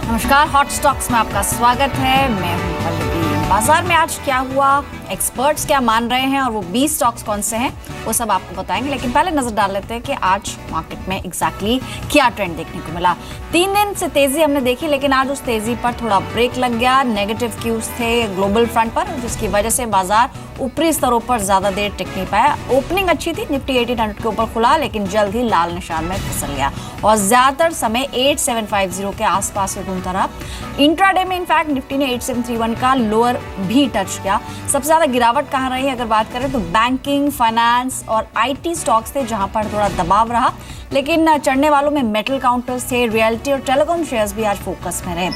नमस्कार, hot stocks में आपका स्वागत है। मैं हूं पल्लवी। बाजार में आज क्या हुआ, एक्सपर्ट्स क्या मान रहे हैं और वो 20 स्टॉक्स कौन से हैं वो सब आपको बताएंगे, लेकिन पहले नजर डाल लेते हैं कि आज मार्केट में एग्जैक्टली क्या ट्रेंड देखने को मिला। 3 दिन से तेजी हमने देखी, लेकिन आज उस तेजी पर थोड़ा ब्रेक लग गया। नेगेटिव क्यूज थे ग्लोबल फ्रंट पर, जिसकी वजह से बाजार ऊपरी स्तरों पर ज्यादा देर टिक नहीं पाया। ओपनिंग अच्छी थी, निफ्टी 1800 के ऊपर खुला, लेकिन जल्द ही लाल निशान में फिसल गया और ज्यादातर समय 8750 के आसपास घूमता रहा। इंट्राडे में इनफैक्ट निफ्टी ने 8731 का लोअर भी टच किया। सबसे ज्यादा गिरावट कहां रही अगर बात करें तो बैंकिंग, फाइनेंस और आईटी स्टॉक्स थे, जहां पर थोड़ा दबाव रहा, लेकिन चढ़ने वालों में मेटल काउंटर्स थे, रियल्टी और टेलीकॉम शेयर्स भी आज फोकस में रहे।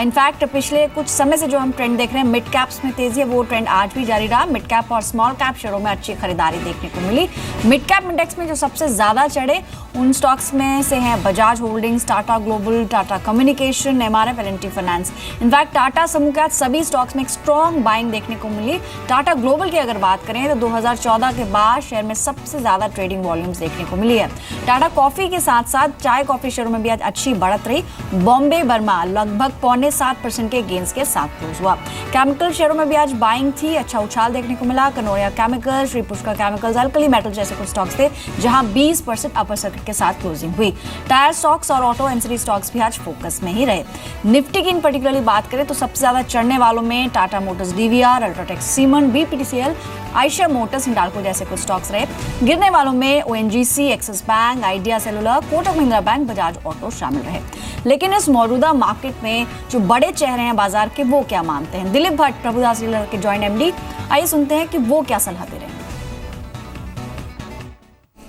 इनफैक्ट पिछले कुछ समय से जो हम ट्रेंड देख रहे हैं, मिड कैप्स में तेजी है, वो ट्रेंड आज भी जारी रहा। मिड कैप और स्मॉल कैप शेयरों में अच्छी खरीदारी देखने को मिली। मिड कैप इंडेक्स में जो सबसे ज्यादा चढ़े उन स्टॉक्स में से हैं Bajaj holdings, Tata global, Tata communication, MRF, L&T finance. In fact Tata समूह के आज सभी स्टॉक्स में एक स्ट्रॉन्ग बाइंग देखने को मिली। टाटा ग्लोबल की अगर बात करें तो 2014 के बाद शेयर में सबसे ज्यादा ट्रेडिंग वॉल्यूम्स देखने को मिली है। टाटा कॉफी के साथ साथ चाय कॉफी शेयरों में भी आज अच्छी बढ़त रही। बॉम्बे बर्मा लगभग 0.7% के गेंस के साथ क्लोज हुआ। केमिकल शेयरों में भी आज बाइंग थी, अच्छा उछाल देखने को मिला। Kanoria chemical, Shri Pushkar chemicals, alkali metal जैसे कुछ स्टॉक्स थे जहां 20% अपर सर्किट के साथ क्लोजिंग हुई। टायर स्टॉक्स और ऑटो एंसिलरी स्टॉक्स भी आज फोकस में ही रहे। निफ्टी की इन पर्टिकुलरली बात करें तो सबसे ज्यादा चढ़ने वालों में Tata Motors, DVR, UltraTech cement, BPTCL, Eicher Motors, Hindalco जैसे कुछ स्टॉक्स रहे। गिरने वालों में ONGC, Axis bank, Idea cellular, Kotak Mahindra bank, Bajaj auto शामिल रहे। लेकिन इस मौजूदा मार्केट में जो बड़े चेहरे हैं बाजार के, वो क्या मानते हैं? दिलीप भट्ट, प्रभुदास डीलर के जॉइंट एमडी, आइए सुनते हैं कि वो क्या सलाह दे रहे हैं।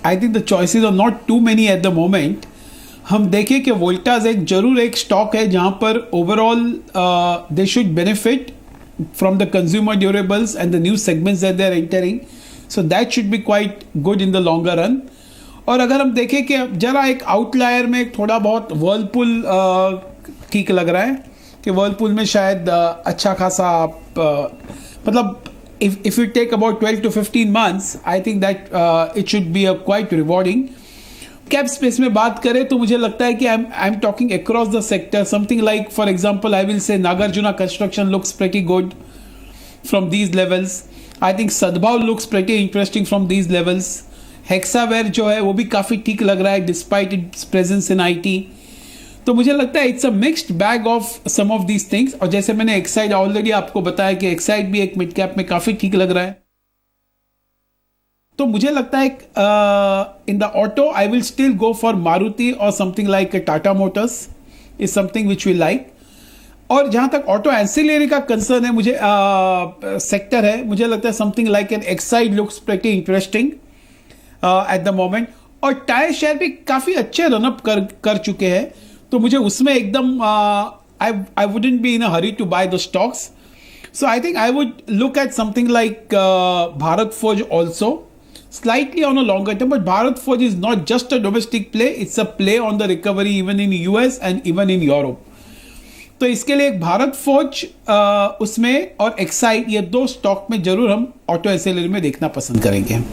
I think the choices are not too many at the moment. हम देखें कि वोल्टास जरूर एक स्टॉक है जहां पर overall they should benefit from the consumer durables and the new segments that they're entering, so that should be quite good in the longer run. और अगर हम देखें कि जरा एक आउटलायर में थोड़ा बहुत वर्लपूल ठीक लग रहा है कि वर्लपूल में शायद अच्छा खासा मतलब if you take about 12 to 15 months, I think that it should be a quite rewarding. Cap space में बात करें तो मुझे लगता है कि I am talking across the sector, something like for example I will say Nagarjuna construction looks pretty good from these levels. I think Sadbhav looks pretty interesting from these levels. Hexaware जो है वो भी काफ़ी ठीक लग रहा है despite its presence in IT. तो मुझे लगता है it's a mixed bag of some of these things. और जैसे मैंने एक्साइड ऑलरेडी आपको बताया कि एक्साइड भी एक मिड कैप में काफ़ी ठीक लग रहा है। तो मुझे लगता है in the auto I will still go for Maruti और something like Tata Motors is something which we like. और जहां तक ऑटो एंसिलरी का कंसर्न है, मुझे सेक्टर है, मुझे लगता है something like an Exide looks pretty interesting at the moment. और टायर शेयर भी काफ़ी अच्छे रनअप कर चुके हैं, तो मुझे उसमें एकदम I wouldn't be in a hurry to buy the stocks. So I think I would look at something like Bharat Forge also, slightly on a longer term, but Bharat Forge is not just a domestic play, it's a play on the recovery even in US and even in Europe. तो इसके लिए एक Bharat forge उसमें और Exide, ये दो stock में जरूर हम ऑटो एसएलआर में देखना पसंद करेंगे।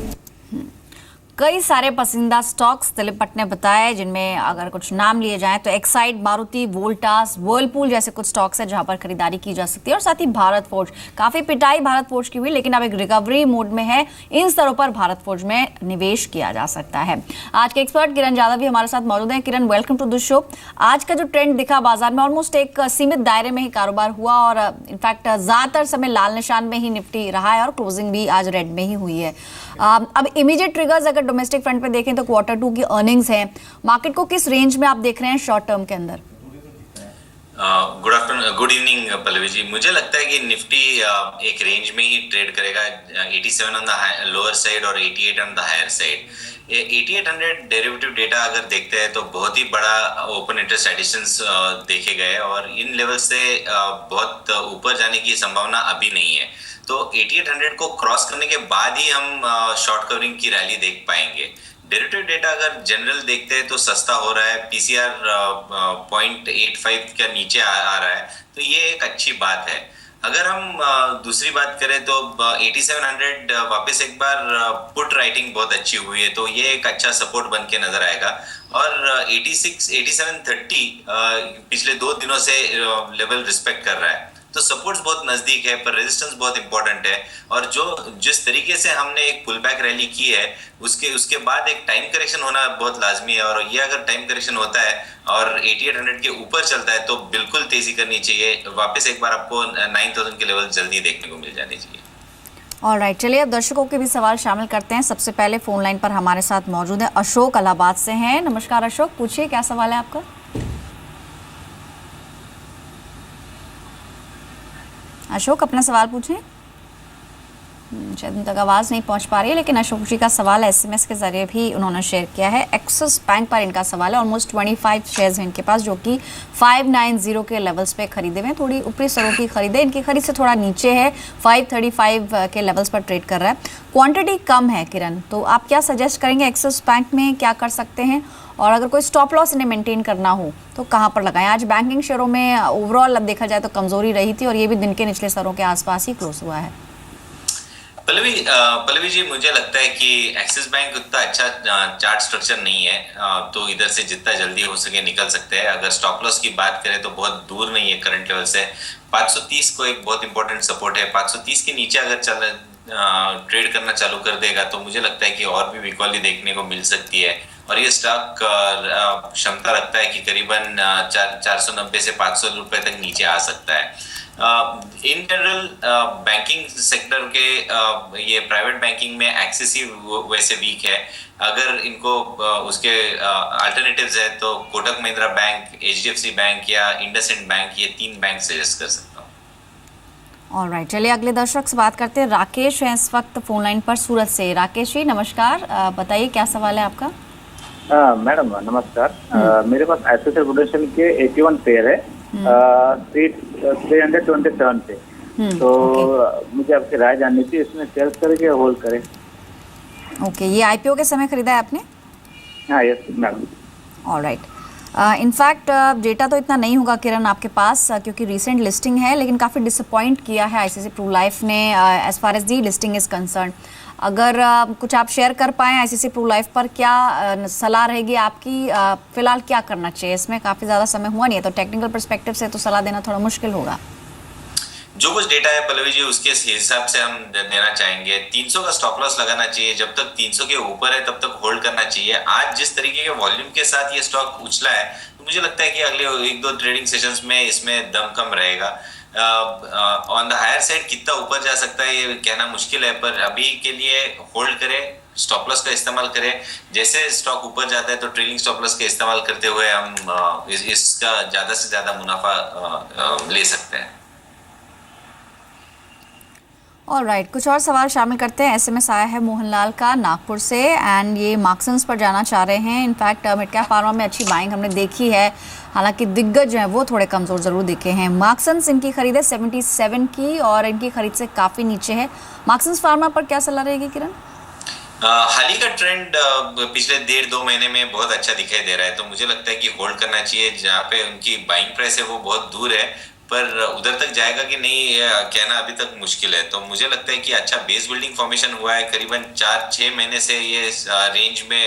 कई सारे पसंदीदा स्टॉक्स दिलीप भट्ट ने बताए, जिनमें अगर कुछ नाम लिए जाएं तो एक्साइड, मारुति, वोल्टास, वर्लपूल जैसे कुछ स्टॉक्स हैं जहां पर खरीदारी की जा सकती है। और साथ ही भारत फोर्ज, काफी पिटाई भारत फोर्ज की हुई, लेकिन अब एक रिकवरी मोड में है। इन स्तरों पर भारत फोर्ज में निवेश किया जा सकता है। आज के एक्सपर्ट किरण यादव भी हमारे साथ मौजूद हैं। किरण, वेलकम टू द शो। आज का जो ट्रेंड दिखा बाजार में, ऑलमोस्ट एक सीमित दायरे में ही कारोबार हुआ और इनफैक्ट ज्यादातर समय लाल निशान में ही निफ्टी रहा है और क्लोजिंग भी आज रेड में ही हुई है। अब इमीडिएट ट्रिगर्स अगर डोमेस्टिक फ्रंट पे देखें तो Q2 की अर्निंग्स हैं, मार्केट को किस रेंज में आप देख रहे हैं शॉर्ट टर्म के अंदर? Good evening Pallavi ji. मुझे लगता है कि निफ्टी एक रेंज में ही ट्रेड करेगा, 87 ऑन द लोअर साइड और 88 on the higher side. 8800 derivative data अगर देखते हैं तो बहुत ही बड़ा ओपन इंटरेस्ट एडिशंस देखे गए और इन लेवल से बहुत ऊपर जाने की संभावना अभी नहीं है। तो 8800 को क्रॉस करने के बाद ही हम शॉर्ट कवरिंग की रैली देख पाएंगे। डेरिवेटिव डेटा अगर जनरल देखते हैं तो सस्ता हो रहा है, पीसीआर 0.85 के नीचे आ रहा है, तो ये एक अच्छी बात है। अगर हम दूसरी बात करें तो 8700 वापस एक बार पुट राइटिंग बहुत अच्छी हुई है, तो ये एक अच्छा सपोर्ट बन के नजर आएगा। और 8730 पिछले 2 दिनों से लेवल रिस्पेक्ट कर रहा है, तो सपोर्ट्स बहुत नजदीक है, पर रेजिस्टेंस बहुत इंपॉर्टेंट है। और जिस तरीके से हमने एक पुल बैक रैली की है, उसके बाद एक टाइम करेक्शन होना बहुत लाजमी है। और ये अगर टाइम करेक्शन होता है और 8800 के ऊपर चलता है तो बिल्कुल तेजी करनी चाहिए। वापस एक बार आपको 9000 के लेवल जल्दी देखने को मिल जाने चाहिए। ऑलराइट, चलिए अब दर्शकों के भी सवाल शामिल करते हैं। सबसे पहले फोन लाइन पर हमारे साथ मौजूद है अशोक, इलाहाबाद से हैं। नमस्कार अशोक, पूछिए क्या सवाल है आपका। अशोक अपना सवाल पूछें। शायद उन तक आवाज़ नहीं पहुंच पा रही है, लेकिन अशोक जी का सवाल एसएमएस के जरिए भी उन्होंने शेयर किया है। एक्सिस बैंक पर इनका सवाल है। ऑलमोस्ट 25 शेयर्स हैं इनके पास, जो कि 590 के लेवल्स पे खरीदे हुए हैं। थोड़ी ऊपरी स्तरों की खरीदे, इनकी खरीद से थोड़ा नीचे है, 535 के लेवल्स पर ट्रेड कर रहा है। क्वांटिटी कम है किरण, तो आप क्या सजेस्ट करेंगे एक्सिस बैंक में क्या कर सकते हैं? और अगर कोई स्टॉप लॉस इन्हें मेंटेन करना हो तो कहाँ पर लगाएं? आज बैंकिंग शेयरों में ओवरऑल अब देखा जाए तो कमजोरी रही थी और ये भी दिन के निचले स्तरों के आसपास ही क्लोज हुआ है। पल्लवी जी, मुझे लगता है कि एक्सिस बैंक उतना अच्छा चार्ट स्ट्रक्चर नहीं है, तो इधर से जितना जल्दी हो सके निकल सकते हैं। अगर स्टॉप लॉस की बात करें तो बहुत दूर नहीं है करंट लेवल से। 530 को एक बहुत इंपॉर्टेंट सपोर्ट है। 530 के नीचे अगर ट्रेड करना चालू कर देगा तो मुझे लगता है कि और भी वीकली देखने को मिल सकती है। और ये स्टॉक क्षमता रखता है कि करीबन 490 से 500 रुपए तक नीचे आ सकता है। इन जनरल बैंकिंग सेक्टर के ये प्राइवेट बैंकिंग में एक्सिस ही वैसे वीक है। अगर इनको उसके अल्टरनेटिव्स है तो Kotak Mahindra bank, HDFC bank या इंडसइंड बैंक, ये 3 बैंक सजेस्ट कर सकता हूँ। ऑलराइट, चलिए अगले दर्शक से बात करते हैं। राकेश है इस वक्त फोन लाइन पर सूरत से। राकेश जी नमस्कार, बताइए क्या सवाल है आपका। मैडम नमस्कार। मेरे पास एसएसएल प्रोडक्शन के 81 पेयर है 327 पे, तो मुझे आपकी राय जाननी थी, इसमें सेल्स करें या होल्ड करें? ओके, ये आईपीओ के समय खरीदा है आपने? हाँ yes madam. Alright, in fact data तो इतना नहीं होगा किरण आपके पास, क्योंकि रिसेंट लिस्टिंग है, लेकिन काफ़ी डिसअपॉइंट किया है आईसीसी प्रू लाइफ ने as far as the listing is concern. अगर कुछ आप शेयर कर पाएँ आईसीसी प्रू लाइफ पर, क्या सलाह रहेगी आपकी? फिलहाल क्या करना चाहिए? इसमें काफ़ी ज़्यादा समय हुआ नहीं है, तो टेक्निकल पर्सपेक्टिव से तो सलाह देना थोड़ा मुश्किल होगा। जो कुछ डेटा है पल्लवी जी, उसके हिसाब से हम देना चाहेंगे। 300 का स्टॉप लॉस लगाना चाहिए। जब तक 300 के ऊपर है तब तक होल्ड करना चाहिए। आज जिस तरीके के वॉल्यूम के साथ ये स्टॉक उछला है, तो मुझे लगता है कि अगले 1-2 ट्रेडिंग सेशंस में इसमें दम कम रहेगा। ऑन द हायर साइड कितना ऊपर जा सकता है ये कहना मुश्किल है, पर अभी के लिए होल्ड करें, स्टॉप लॉस का इस्तेमाल करें। जैसे स्टॉक ऊपर जाता है तो ट्रेलिंग स्टॉप लॉस का इस्तेमाल करते हुए हम इसका ज्यादा से ज्यादा मुनाफा ले सकते हैं। ऑलराइट, कुछ और सवाल शामिल करते हैं। एसएमएस आया है मोहनलाल का नागपुर से, एंड ये मार्क्सन्स पर जाना चाह रहे हैं। इनफैक्ट मिड कैप फार्मा में अच्छी बाइंग हमने देखी है, हालांकि दिग्गज जो है वो थोड़े कमज़ोर ज़रूर दिखे हैं। मार्क्सन्स इनकी खरीद है 77 की और इनकी खरीद से काफ़ी नीचे है। मार्क्सन्स फार्मा पर क्या सलाह रहेगी किरण? हाल ही का ट्रेंड पिछले 1.5-2 महीने में बहुत अच्छा दिखाई दे रहा है, तो मुझे लगता है कि होल्ड करना चाहिए। जहाँ पे उनकी बाइंग प्राइस है वो बहुत दूर है, पर उधर तक जाएगा कि नहीं कहना अभी तक मुश्किल है। तो मुझे लगता है कि अच्छा बेस बिल्डिंग फॉर्मेशन हुआ है। करीबन 4-6 महीने से ये रेंज में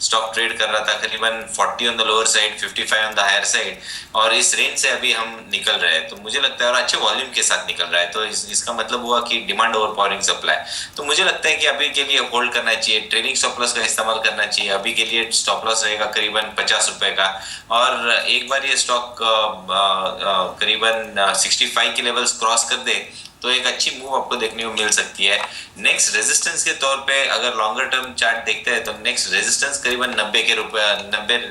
स्टॉक ट्रेड कर रहा था, करीबन 40 on the lower side, 55 on the higher side, और इस रेंज से अभी हम निकल रहे हैं। तो मुझे लगता है, और अच्छे वॉल्यूम के साथ निकल रहा है, तो इसका मतलब हुआ कि डिमांड ओवर पावरिंग सप्लाई। तो मुझे लगता है कि अभी के लिए होल्ड करना चाहिए, ट्रेलिंग स्टॉप लॉस का इस्तेमाल करना चाहिए। अभी के लिए स्टॉप लॉस रहेगा करीबन 50 रुपए का, और एक बार ये स्टॉक करीबन 65 के लेवल्स क्रॉस कर दे तो एक अच्छी मूव आपको देखने को मिल सकती है। नेक्स्ट रेजिस्टेंस के तौर पे अगर लॉन्गर टर्म चार्ट देखते हैं तो नेक्स्ट रेजिस्टेंस करीबन 90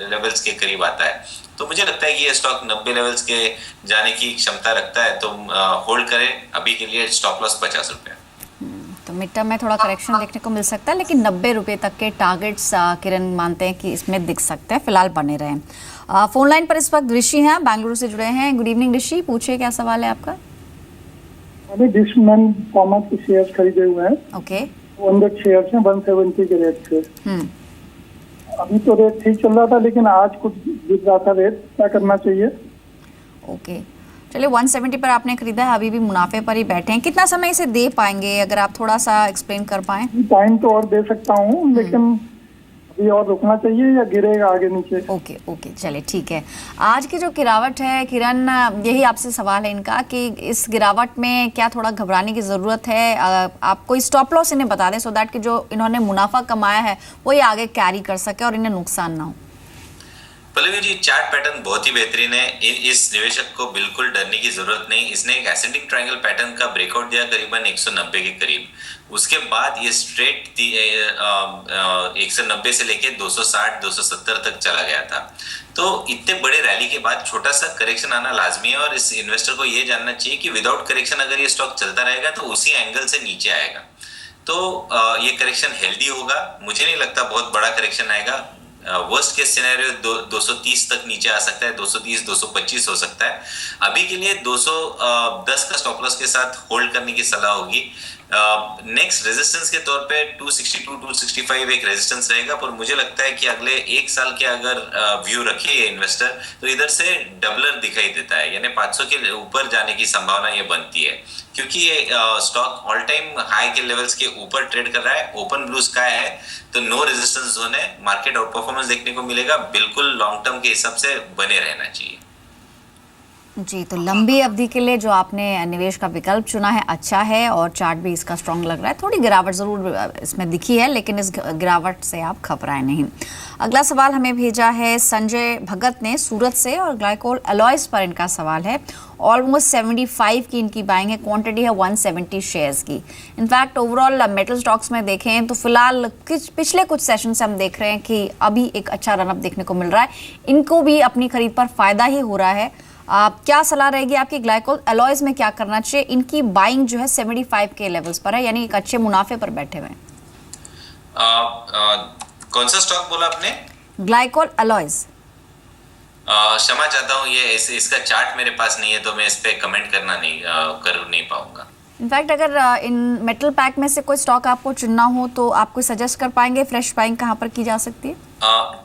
लेवल्स के करीब आता है। तो मुझे लगता है कि ये स्टॉक 90 लेवल्स के जाने की क्षमता रखता है, तो होल्ड करें। अभी के लिए स्टॉप लॉस 50 रुपए। तो मिड टर्म में थोड़ा करेक्शन देखने को मिल सकता है, लेकिन 90 रुपये तक के टारगेट्स किरण मानते हैं कि इसमें दिख सकते हैं। फिलहाल बने रहें। फोन लाइन पर इस वक्त ऋषि हैं, बेंगलुरु से जुड़े हैं। गुड इवनिंग ऋषि, पूछिए क्या सवाल है आपका। अभी डिस्मन फार्मा के शेयर खरीदे हुए हैं। ओके, 100 शेयर हैं 170 के रेट से। अभी तो रेट ठीक चल रहा था, लेकिन आज कुछ गिर रहा था रेट, क्या करना चाहिए? ओके, चलिए 170 पर आपने खरीदा है, अभी भी मुनाफे पर ही बैठे हैं। कितना समय इसे दे पाएंगे, अगर आप थोड़ा सा एक्सप्लेन कर पाएं? टाइम तो और दे सकता हूँ, लेकिन अभी और रुकना चाहिए या गिरेगा आगे नीचे? ओके ओके, चलिए ठीक है। आज की जो गिरावट है किरण, यही आपसे सवाल है इनका कि इस गिरावट में क्या थोड़ा घबराने की ज़रूरत है? आप कोई स्टॉप लॉस इन्हें बता दें, सो दैट कि जो इन्होंने मुनाफा कमाया है वो ये आगे कैरी कर सके और इन्हें नुकसान ना हो। पल्लवी जी, चार्ट पैटर्न बहुत ही बेहतरीन है। इस निवेशक को बिल्कुल डरने की जरूरत नहीं। इसने एक एसेंडिंग ट्रायंगल पैटर्न का ब्रेकआउट दिया करीबन 190 के करीब। उसके बाद ये स्ट्रेट 190 से लेके 260 270 तक चला गया था। तो इतने बड़े रैली के बाद छोटा सा करेक्शन आना लाजमी है, और इस इन्वेस्टर को ये जानना चाहिए कि विदाउट करेक्शन अगर ये स्टॉक चलता रहेगा तो उसी एंगल से नीचे आएगा। तो ये करेक्शन हेल्दी होगा। मुझे नहीं लगता बहुत बड़ा करेक्शन आएगा। वर्स्ट केस सिनेरियो 230 तक नीचे आ सकता है, 230 225 हो सकता है। अभी के लिए 210 का स्टॉप लॉस के साथ होल्ड करने की सलाह होगी। नेक्स्ट रेजिस्टेंस के तौर पे 262 265 एक रेजिस्टेंस रहेगा, पर मुझे लगता है कि अगले एक साल के अगर व्यू रखे ये इन्वेस्टर तो इधर से डबलर दिखाई देता है, यानी 500 के ऊपर जाने की संभावना ये बनती है, क्योंकि ये स्टॉक ऑल टाइम हाई के लेवल्स के ऊपर ट्रेड कर रहा है। ओपन ब्लू स्काई है तो नो रेजिस्टेंस जोन है, मार्केट आउट परफॉर्मेंस देखने को मिलेगा। बिल्कुल लॉन्ग टर्म के हिसाब से बने रहना चाहिए। जी, तो लंबी अवधि के लिए जो आपने निवेश का विकल्प चुना है अच्छा है, और चार्ट भी इसका स्ट्रॉन्ग लग रहा है। थोड़ी गिरावट ज़रूर इसमें दिखी है, लेकिन इस गिरावट से आप घबराएं नहीं। अगला सवाल हमें भेजा है संजय भगत ने सूरत से, और ग्लाइकोल अलॉयज पर इनका सवाल है। ऑलमोस्ट 75 की इनकी बाइंग है, क्वांटिटी है 170 शेयर्स की। इनफैक्ट ओवरऑल मेटल स्टॉक्स में देखें तो फिलहाल पिछले कुछ सेशन से हम देख रहे हैं कि अभी एक अच्छा रनअप देखने को मिल रहा है। इनको भी अपनी खरीद पर फायदा ही हो रहा है। क्या सलाह रहेगी आपकी, ग्लाइकोल अलॉयज में क्या करना चाहिए? इनकी बाइंग जो है 75 के लेवल्स पर है, यानी एक अच्छे मुनाफे पर बैठे हुए हैं। कौन सा स्टॉक बोला आपने? Glycol alloys. क्षमा चाहता हूँ, ये इसका चार्ट मेरे पास नहीं है, तो मैं इस पे कमेंट कर नहीं पाऊंगा। इनफैक्ट अगर इन मेटल पैक में से कोई स्टॉक आपको चुनना हो तो आप कोई सजेस्ट कर पाएंगे? फ्रेश बाइंग कहाँ पर की जा सकती है?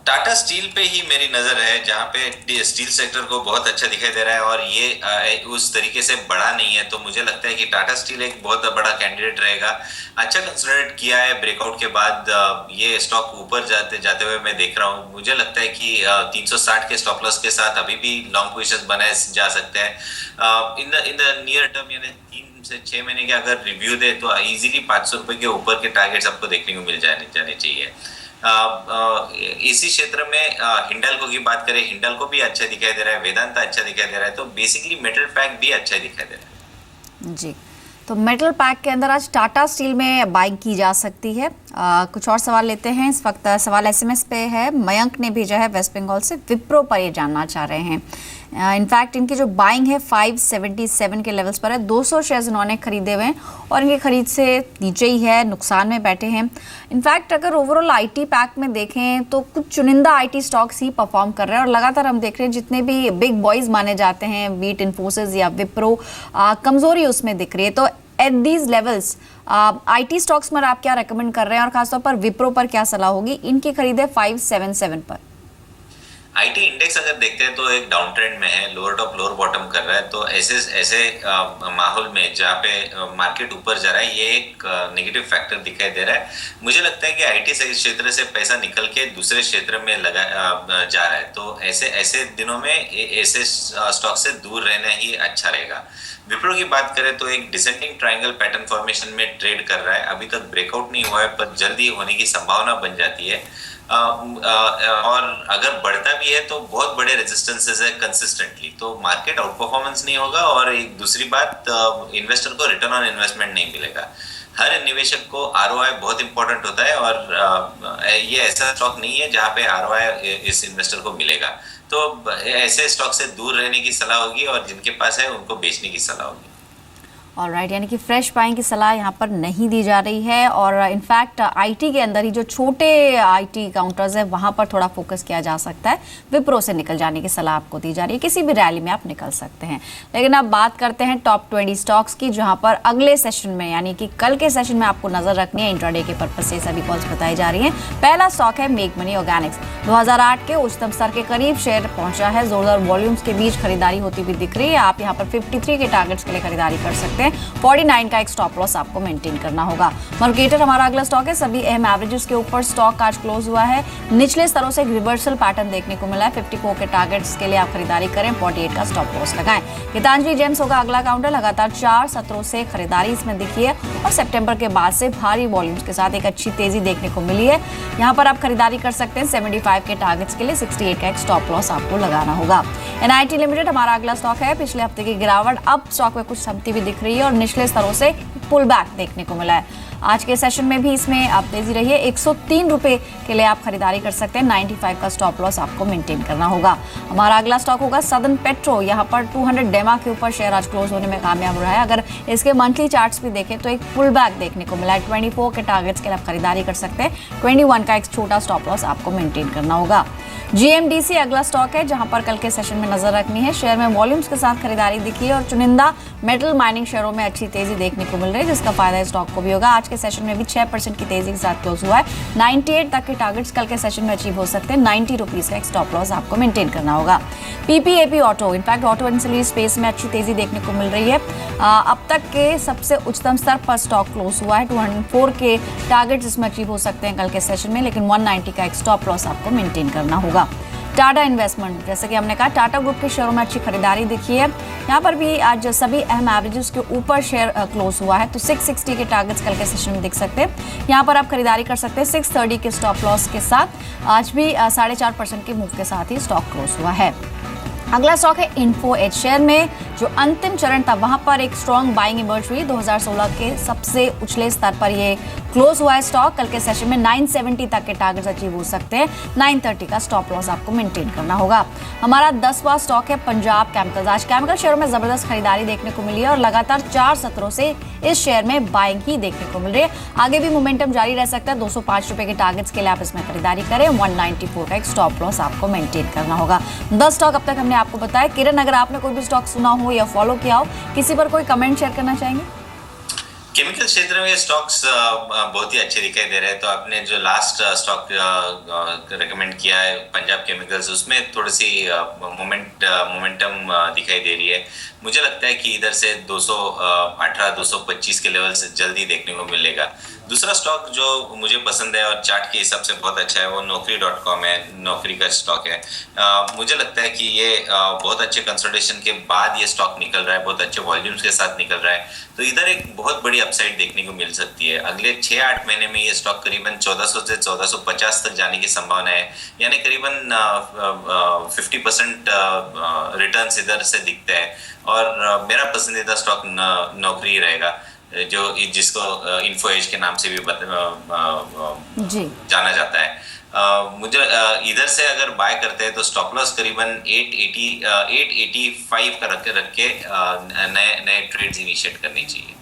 टाटा स्टील पे ही मेरी नजर है, जहाँ पे स्टील सेक्टर को बहुत अच्छा दिखाई दे रहा है, और ये उस तरीके से बड़ा नहीं है। तो मुझे लगता है कि टाटा स्टील एक बहुत बड़ा कैंडिडेट रहेगा। अच्छा कंसिडरेट किया है ब्रेकआउट के बाद। ये स्टॉक ऊपर जाते हुए मैं देख रहा हूँ। मुझे लगता है कि 360 के स्टॉप लॉस के साथ अभी भी लॉन्ग पोजीशन बनाए जा सकते हैं। इन द नियर टर्म, यानी 3 से 6 महीने के अगर रिव्यू दे तो इजीली 500 रुपए के ऊपर के टारगेट्स आपको देखने को मिल जाने चाहिए। इसी क्षेत्र में हिंडाल्को की बात करें, हिंडाल्को भी अच्छा दिखाई दे रहा है, वेदांता अच्छा दिखाई दे रहा है। तो बेसिकली मेटल पैक भी अच्छा दिखाई दे रहा है। जी, तो मेटल पैक के अंदर आज टाटा स्टील में बाइंग की जा सकती है। कुछ और सवाल लेते हैं। इस वक्त सवाल एसएमएस पे है, मयंक ने भेजा है वेस्ट बंगाल से। विप्रो पर ये जानना चाह रहे हैं। इनफैक्ट इनकी जो बाइंग है 577 के लेवल्स पर है। 200 शेयर्स इन्होंने खरीदे हुए हैं, और इनकी खरीद से नीचे ही है, नुकसान में बैठे हैं। इनफैक्ट अगर ओवरऑल आईटी पैक में देखें तो कुछ चुनिंदा आईटी स्टॉक्स ही परफॉर्म कर रहे हैं, और लगातार हम देख रहे हैं जितने भी बिग बॉयज माने जाते हैं, बीट इन्फोसिस या विप्रो, कमजोरी उसमें दिख रही है। तो at these levels IT stocks में आप क्या रेकमेंड कर रहे हैं, और खासतौर पर विप्रो पर क्या सलाह होगी? इनकी खरीद है 577 पर। आईटी इंडेक्स अगर देखते हैं तो एक डाउन ट्रेंड में है, लोअर टॉप लोअर बॉटम कर रहा है। तो ऐसे माहौल में जहाँ पे मार्केट ऊपर जा रहा है, ये एक नेगेटिव फैक्टर दिखाई दे रहा है। मुझे लगता है कि आईटी क्षेत्र से पैसा निकल के दूसरे क्षेत्र में जा रहा है। तो ऐसे दिनों में ऐसे स्टॉक से दूर रहना ही अच्छा रहेगा। विप्रो की बात करें तो एक डिसेंडिंग ट्रायंगल पैटर्न फॉर्मेशन में ट्रेड कर रहा है। अभी तक ब्रेकआउट नहीं हुआ है, पर जल्दी होने की संभावना बन जाती है। और अगर बढ़ता भी है तो बहुत बड़े रेजिस्टेंसेस है कंसिस्टेंटली। तो मार्केट आउट परफॉर्मेंस नहीं होगा, और एक दूसरी बात, इन्वेस्टर को रिटर्न ऑन इन्वेस्टमेंट नहीं मिलेगा। हर निवेशक को आरओआई बहुत इंपॉर्टेंट होता है, और ये ऐसा स्टॉक नहीं है जहाँ पे आरओआई इस इन्वेस्टर को मिलेगा। तो ऐसे स्टॉक से दूर रहने की सलाह होगी, और जिनके पास है उनको बेचने की सलाह होगी। ऑलराइट, यानी कि फ्रेश बाइंग की सलाह यहाँ पर नहीं दी जा रही है और इनफैक्ट आईटी के अंदर ही जो छोटे आईटी काउंटर्स है वहाँ पर थोड़ा फोकस किया जा सकता है। विप्रो से निकल जाने की सलाह आपको दी जा रही है, किसी भी रैली में आप निकल सकते हैं। लेकिन अब बात करते हैं टॉप 20 स्टॉक्स की, जहाँ पर अगले सेशन में यानी कि कल के सेशन में आपको नजर रखनी है। इंट्राडे के पर्पज से सभी कॉल्स बताई जा रही हैं। पहला स्टॉक है मेक मनी ऑर्गेनिक्स। 2008 के उच्चतम स्तर के करीब शेयर पहुंचा है। जोरदार वॉल्यूम्स के बीच खरीदारी होती हुई दिख रही है। आप यहाँ पर 53 के टारगेट्स के लिए खरीदारी कर सकते हैं। 49 का एक स्टॉप लॉस आपको मेंटेन करना होगा। मार्केटर हमारा अगला स्टॉक है। सभी अहम एवरेजेस के ऊपर स्टॉक आज क्लोज हुआ है। निचले स्तरों से एक रिवर्सल पैटर्न देखने को मिला है। 54 के टारगेट्स के लिए आप खरीदारी करें, 48 का स्टॉप लॉस लगाएं। गीतांजलि जेम्स होगा अगला काउंटर। लगातार 4 सत्रों से खरीदारी इसमें दिखी है और सितंबर के बाद से भारी वॉल्यूम्स के साथ एक अच्छी तेजी देखने को मिली है। यहाँ पर आप खरीदारी कर सकते हैं। 75 के टारगेट्स के लिए 68 का एक स्टॉप लॉस आपको लगाना होगा। NIT लिमिटेड हमारा अगला स्टॉक है। पिछले हफ्ते की गिरावट अब स्टॉक में कुछ समती भी दिख रही है और निचले स्तरों से पुल बैक देखने को मिला है। आज के सेशन में भी इसमें आप तेजी रही है। 103 रुपए के लिए आप खरीदारी कर सकते हैं। 95 का स्टॉप लॉस आपको मेंटेन करना होगा। हमारा अगला स्टॉक होगा सदर्न पेट्रो। यहाँ पर 200 डेमा के ऊपर शेयर आज क्लोज होने में कामयाब रहा है। अगर इसके मंथली चार्ट्स भी देखें तो एक पुल बैक देखने को मिला है। 24 के टारगेट्स के लिए आप खरीदारी कर सकते हैं। 21 का एक छोटा स्टॉप लॉस आपको मेंटेन करना होगा। GMDC अगला स्टॉक है, जहां पर कल के सेशन में नजर रखनी है। शेयर में वॉल्यूम्स के साथ खरीदारी दिखी है और चुनिंदा मेटल माइनिंग शेयरों में अच्छी तेजी देखने को मिल रही है, जिसका फायदा इस स्टॉक को भी होगा। आज के सेशन में भी 6% की तेजी के साथ क्लोज हुआ है। 98 तक के टारगेट्स कल के सेशन में अचीव हो सकते हैं। 90 रुपीज का एक स्टॉप लॉस आपको मेंटेन करना होगा। PPAP auto, in fact auto ancillary space में अच्छी तेजी देखने को मिल रही है। अब तक के सबसे उच्चतम स्तर पर स्टॉक क्लोज हुआ है। 204 के टारगेट्स इसमें अचीव हो सकते हैं कल के सेशन में, लेकिन 190 का एक स्टॉप लॉस आपको मेंटेन करना होगा। टाटा इन्वेस्टमेंट, जैसे कि हमने कहा, टाटा ग्रुप के शेयरों में अच्छी खरीदारी दिखी है। यहाँ पर भी आज सभी अहम एवरेजेस के ऊपर शेयर क्लोज हुआ है, तो 660 के टारगेट्स कल के सेशन में दिख सकते हैं। यहाँ पर आप खरीदारी कर सकते हैं 630 के स्टॉप लॉस के साथ। आज भी 4.5% के मूव के साथ ही स्टॉक क्लोज हुआ है। अगला स्टॉक है इन्फो एज। शेयर में जो अंतिम चरण था वहां पर एक स्ट्रॉन्ग बाइंग इमर्ज हुई। 2016 के सबसे उछले स्तर पर ये क्लोज हुआ है स्टॉक। कल के सेशन में 970 तक के टारगेट्स अचीव हो सकते हैं। 930 का स्टॉप लॉस आपको मेंटेन करना होगा। हमारा 10वां स्टॉक है पंजाब केमिकल्स। आज केमिकल शेयरों में जबरदस्त खरीदारी देखने को मिली है और लगातार 4 सत्रों से इस शेयर में बाइंग ही देखने को मिल रही है। आगे भी मोमेंटम जारी रह सकता है। 205 रुपए के टारगेट्स के लिए आप इसमें खरीदारी करें। 194 का एक स्टॉप लॉस आपको मेंटेन करना होगा। 10 स्टॉक अब तक हमने आपको बताया। किरण, अगर आपने कोई भी स्टॉक सुना हो या फॉलो किया हो, किसी पर कोई कमेंट शेयर करना चाहेंगे? केमिकल क्षेत्र में स्टॉक्स बहुत ही अच्छे दिखाई दे रहे हैं। तो आपने जो लास्ट स्टॉक रेकमेंड किया है पंजाब केमिकल्स, उसमें थोड़ी सी मोमेंटम दिखाई दे रही है। मुझे लगता है कि इधर से 218 225 के लेवल से जल्दी देखने को मिलेगा। दूसरा स्टॉक जो मुझे पसंद है और चार्ट के हिसाब से बहुत अच्छा है वो Naukri.com है। नौकरी का स्टॉक है। मुझे लगता है कि ये बहुत अच्छे कंसल्टेशन के बाद ये स्टॉक निकल रहा है, बहुत अच्छे वॉल्यूम्स के साथ निकल रहा है। तो इधर एक बहुत बड़ी अपसाइड देखने को मिल सकती है। अगले 6-8 महीने में ये स्टॉक करीबन 1400 से 1450 तक जाने की संभावना है, यानी करीबन 50% रिटर्न्स इधर से दिखते हैं। और मेरा पसंदीदा स्टॉक नौकरी रहेगा, जिसको इन्फो एज के नाम से भी जाना जाता है। मुझे इधर से अगर बाय करते हैं तो स्टॉप लॉस करीबन 885 का रख के नए ट्रेड्स इनिशिएट करनी चाहिए।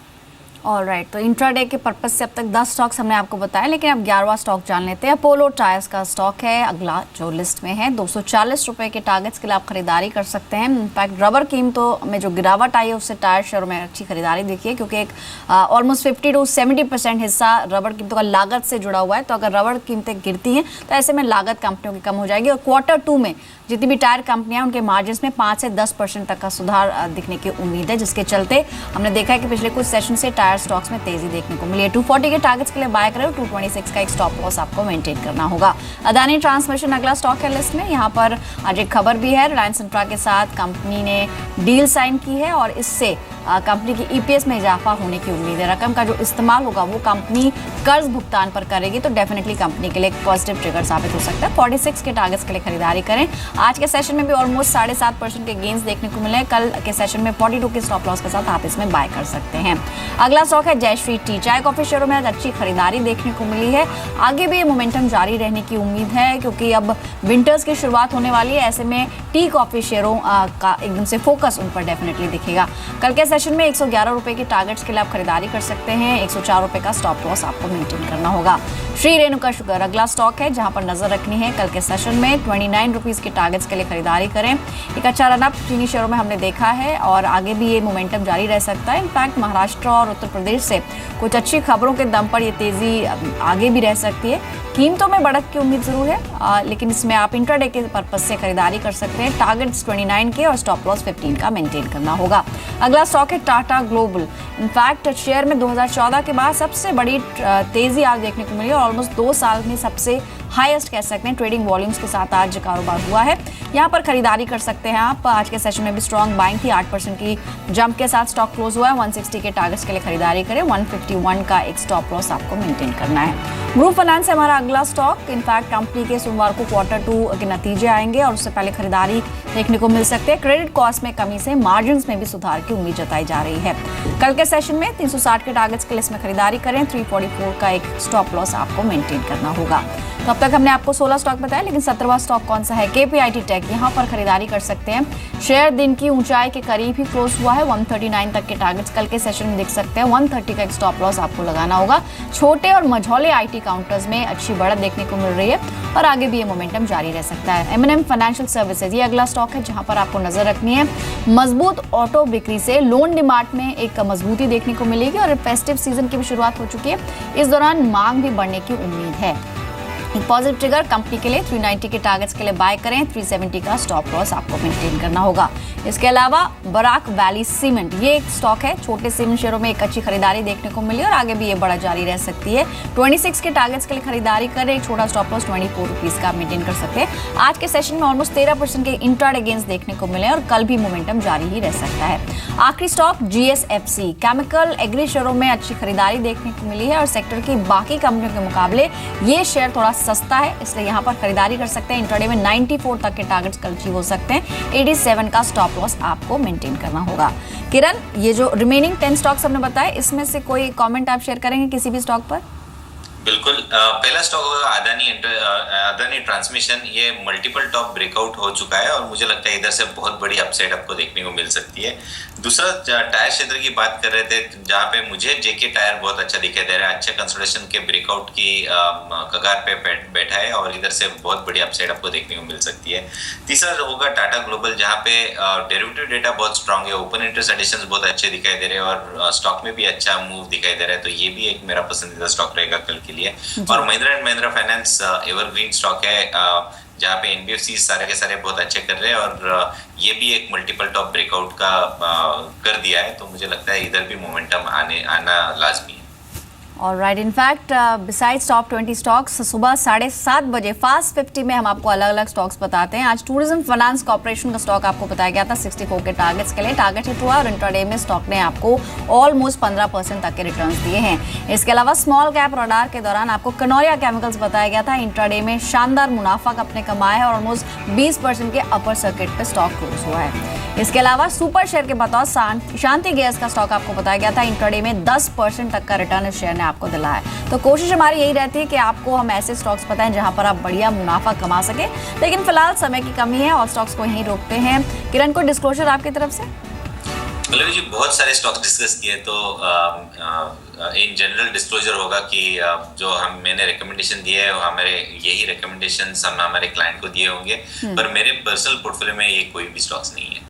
ऑलराइट, तो इंट्राडे के पर्पस से अब तक 10 स्टॉक्स हमने आपको बताया, लेकिन अब 11वां स्टॉक जान लेते हैं। अपोलो टायर्स का स्टॉक है अगला जो लिस्ट में है। 240 रुपए के टारगेट्स के लिए आप खरीदारी कर सकते हैं। इनफैक्ट रबर कीमतों में जो गिरावट आई है उससे टायर शेयरों में अच्छी खरीदारी देखिए, क्योंकि एक ऑलमोस्ट 50 to 70% हिस्सा रबर कीमतों का लागत से जुड़ा हुआ है। तो अगर रबर कीमतें गिरती हैं तो ऐसे में लागत कंपनियों की कम हो जाएगी और Q2 में जितनी भी टायर कंपनियां उनके मार्जिन में 5 से 10% तक का सुधार दिखने की उम्मीद है, जिसके चलते हमने देखा है कि पिछले कुछ सेशन से टायर स्टॉक्स में तेजी देखने को मिली है। 240 के टारगेट्स के लिए बाय करें। 226 का एक स्टॉप लॉस आपको मेंटेन करना होगा। अदानी ट्रांसमिशन अगला स्टॉक है लिस्ट में। यहाँ पर आज एक खबर भी है। रिलायंस इंफ्रा के साथ कंपनी ने डील साइन की है और इससे कंपनी की EPS में इजाफा होने की उम्मीद है। रकम का जो इस्तेमाल होगा वो कंपनी कर्ज भुगतान पर करेगी, तो डेफिनेटली कंपनी के लिए एक पॉजिटिव ट्रिगर साबित हो सकता है। 46 के टारगेट्स के लिए खरीदारी करें। आज के सेशन में भी ऑलमोस्ट 7.5% के गेंस देखने को मिले। कल के सेशन में 42 के स्टॉप लॉस के साथ आप इसमें बाय कर सकते हैं। अगला स्टॉक है जयश्री टी। चाय कॉफी शेयरों में आज अच्छी खरीदारी देखने को मिली है। आगे भी ये मोमेंटम जारी रहने की उम्मीद है, क्योंकि अब विंटर्स की शुरुआत होने वाली है। ऐसे में टी कॉफी शेयरों का एकदम से फोकस उन पर डेफिनेटली दिखेगा। कल के सेशन में 111 रुपए के टारगेट्स के लिए आप खरीदारी कर सकते हैं। 104 रुपए का स्टॉप लॉस आपको मेंटेन करना होगा। श्री रेणुका शुगर अगला स्टॉक है जहां पर नजर रखनी है। कल के सेशन में 29 रुपीज के टारगेट्स के लिए खरीदारी करें। एक अच्छा रनअप चीनी शेयरों में हमने देखा है और आगे भी ये मोमेंटम जारी रह सकता है। इनफैक्ट महाराष्ट्र और उत्तर प्रदेश से कुछ अच्छी खबरों के दम पर ये तेजी आगे भी रह सकती है। कीमतों में बढ़त की उम्मीद जरूर है, लेकिन इसमें आप इंट्राडे के पर्पज से खरीदारी कर सकते हैं। टारगेट्स 29 के और स्टॉप लॉस 15 का मेंटेन करना होगा। अगला स्टॉक है टाटा ग्लोबल। इनफैक्ट शेयर में 2014 के बाद सबसे बड़ी तेजी आज देखने को मिली और ऑलमोस्ट 2 साल में सबसे हाईएस्ट कह सकते हैं ट्रेडिंग वॉल्यूम्स के साथ आज कारोबार हुआ है। यहाँ पर खरीदारी कर सकते हैं आप। आज के सेशन में भी स्ट्रॉन्ग बाइंग थी, 8% की जंप के साथ स्टॉक क्लोज हुआ है। 160 के टारगेट्स के लिए खरीदारी करें। 151 का एक स्टॉप लॉस आपको मेंटेन करना है। ग्रुप फाइनेंस है हमारा अगला स्टॉक। इनफैक्ट कंपनी के सोमवार को Q2 के नतीजे आएंगे और उससे पहले खरीदारी देखने को मिल सकते हैं। क्रेडिट कॉस्ट में कमी से मार्जिन्स में भी सुधार की उम्मीद जताई जा रही है। कल के सेशन में 360 के टारगेट्स के लिए इसमें खरीदारी करें। 344 का एक स्टॉप लॉस आपको मेंटेन करना होगा। तो अब तक हमने आपको 16 स्टॉक बताया, लेकिन 17वां स्टॉक कौन सा है? KPIT टेक। यहाँ पर खरीदारी कर सकते हैं। शेयर दिन की ऊंचाई के करीब ही क्लोज हुआ है। 139 तक के टारगेट्स कल के सेशन में देख सकते हैं। 130 का एक स्टॉप लॉस आपको लगाना होगा। छोटे और मझौले IT काउंटर्स में अच्छी बढ़त देखने को मिल रही है और आगे भी ये मोमेंटम जारी रह सकता है। M&M फाइनेंशियल सर्विसेज ये अगला स्टॉक है जहां पर आपको नजर रखनी है। मजबूत ऑटो बिक्री से लोन डिमांड में एक मजबूती देखने को मिलेगी और फेस्टिव सीजन की भी शुरुआत हो चुकी है। इस दौरान मांग भी बढ़ने की उम्मीद है। एक पॉजिटिव ट्रिगर कंपनी के लिए 390 के टारगेट्स के लिए बाय करें। 370 का स्टॉप लॉस आपको मेंटेन करना होगा। इसके अलावा बराक वैली सीमेंट ये एक स्टॉक है। छोटे सीमेंट शेयरों में एक अच्छी खरीदारी देखने को मिली और आगे भी ये बढ़त जारी रह सकती है। 26 के टारगेट्स के लिए खरीदारी करें। एक छोटा स्टॉप लॉस 24 रुपीज का मेंटेन कर सकते हैं। आज के सेशन में ऑलमोस्ट 13% के इंट्राडे गेन्स देखने को मिले और कल भी मोमेंटम जारी ही रह सकता है। आखिरी स्टॉक GSFC केमिकल एग्री शेयरों में अच्छी खरीदारी देखने को मिली है और सेक्टर की बाकी कंपनियों के मुकाबले ये शेयर थोड़ा सस्ता है, इसलिए यहाँ पर खरीदारी कर सकते हैं। इंट्राडे में 94 तक के टारगेट्स कल अचीव हो सकते हैं। 87 का स्टॉप लॉस आपको मेंटेन करना होगा। किरण, ये जो रिमेनिंग 10 स्टॉक्स हमने बताए इसमें से कोई कमेंट आप शेयर करेंगे किसी भी स्टॉक पर? बिल्कुल। पहला स्टॉक होगा अदानी ट्रांसमिशन। ये मल्टीपल टॉप ब्रेकआउट हो चुका है और मुझे लगता है इधर से बहुत बड़ी अपसाइड आपको देखने को मिल सकती है। दूसरा टायर क्षेत्र की बात कर रहे थे जहां पे मुझे जेके टायर बहुत अच्छा दिखाई दे रहा है। अच्छे कंसोलिडेशन के ब्रेकआउट की कगार पे बैठा है और इधर से बहुत बड़ी अपसाइड आपको देखने को मिल सकती है। तीसरा होगा टाटा ग्लोबल जहां पे डेरिवेटिव डेटा बहुत स्ट्रांग है। ओपन इंटरेस्ट एडिशंस बहुत अच्छे दिखाई दे रहे हैं और स्टॉक में भी अच्छा मूव दिखाई दे रहा है, तो ये भी एक मेरा पसंदीदा स्टॉक रहेगा कल के लिए। और Mahindra and Mahindra finance evergreen stock है जहाँ पे NBFC सारे के सारे बहुत अच्छे कर रहे हैं और ये भी एक मल्टीपल टॉप ब्रेकआउट का कर दिया है, तो मुझे लगता है इधर भी मोमेंटम आना लाजमी है। Alright, in fact besides top 20 stocks सुबह 7:30 बजे फास्ट 50 में हम आपको अलग अलग स्टॉक्स बताते हैं। आज टूरिज्म फाइनेंस कॉर्पोरेशन का स्टॉक आपको बताया गया था 64 के टारगेट्स के लिए। टारगेट हिट हुआ और इंट्राडे में स्टॉक ने आपको ऑलमोस्ट 15% तक के रिटर्न्स दिए हैं। इसके अलावा स्मॉल कैप रडार के दौरान आपको कनौरिया केमिकल्स बताया गया था। इंट्राडे में शानदार मुनाफा आपने कमाया है और ऑलमोस्ट 20% के अपर सर्किट पे स्टॉक क्लोज हुआ है। इसके अलावा सुपर शेयर के बतौर शांति गैस का स्टॉक आपको बताया गया था। इंट्राडे में 10% तक का रिटर्न इस शेयर ने आपको दिला है। तो कोशिश हमारी यही रहती है कि आपको हम ऐसे स्टॉक्स बताएं जहां पर आप बढ़िया मुनाफा कमा सके, लेकिन फिलहाल समय की कमी है और स्टॉक्स को यहीं रोकते हैं। किरण, को डिस्क्लोजर आपकी तरफ से? पल्लवी जी, बहुत सारे स्टॉक्स डिस्कस किए, तो इन जनरल डिस्क्लोजर होगा कि जो मैंने रिकमेंडेशन दिए है हमारे यही रिकमेंडेशंस हम हमारे क्लाइंट को दिए होंगे, पर मेरे पर्सनल पोर्टफोलियो में ये कोई भी स्टॉक्स नहीं है।